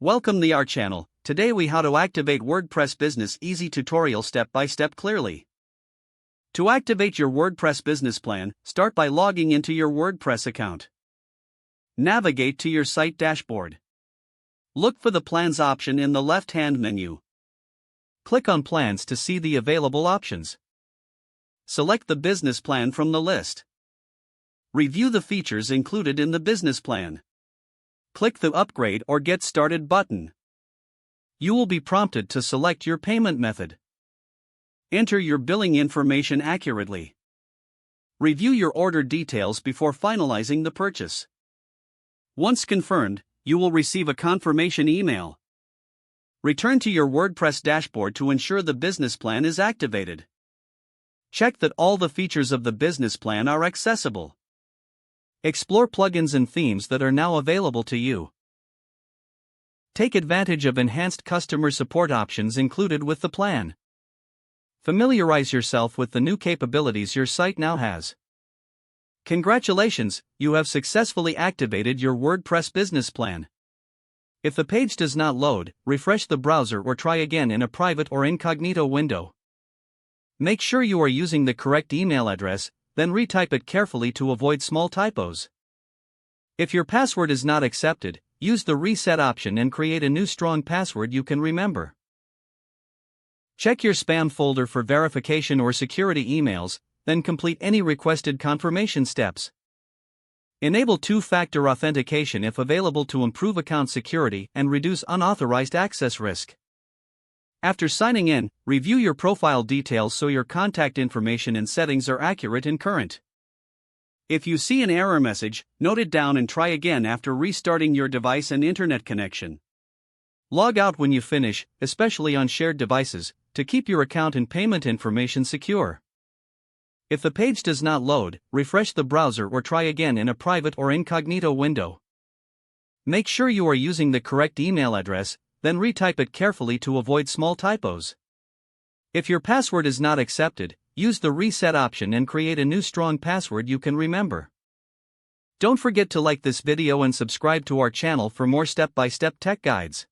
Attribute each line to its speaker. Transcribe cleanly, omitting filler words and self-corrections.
Speaker 1: Welcome to our channel. Today we how to activate WordPress Business Easy tutorial step by step clearly. To activate your WordPress business plan, start by logging into your WordPress account. Navigate to your site dashboard. Look for the Plans option in the left-hand menu. Click on Plans to see the available options. Select the business plan from the list. Review the features included in the business plan. Click the Upgrade or Get Started button. You will be prompted to select your payment method. Enter your billing information accurately. Review your order details before finalizing the purchase. Once confirmed, you will receive a confirmation email. Return to your WordPress dashboard to ensure the business plan is activated. Check that all the features of the business plan are accessible. Explore plugins and themes that are now available to you. Take advantage of enhanced customer support options included with the plan. Familiarize yourself with the new capabilities your site now has. Congratulations, you have successfully activated your WordPress business plan. If the page does not load, refresh the browser or try again in a private or incognito window. Make sure you are using the correct email address, then retype it carefully to avoid small typos. If your password is not accepted, use the reset option and create a new strong password you can remember. Check your spam folder for verification or security emails, then complete any requested confirmation steps. Enable two-factor authentication if available to improve account security and reduce unauthorized access risk. After signing in, review your profile details so your contact information and settings are accurate and current. If you see an error message, note it down and try again after restarting your device and internet connection. Log out when you finish, especially on shared devices, to keep your account and payment information secure. If the page does not load, refresh the browser or try again in a private or incognito window. Make sure you are using the correct email address, then retype it carefully to avoid small typos. If your password is not accepted, use the reset option and create a new strong password you can remember. Don't forget to like this video and subscribe to our channel for more step-by-step tech guides.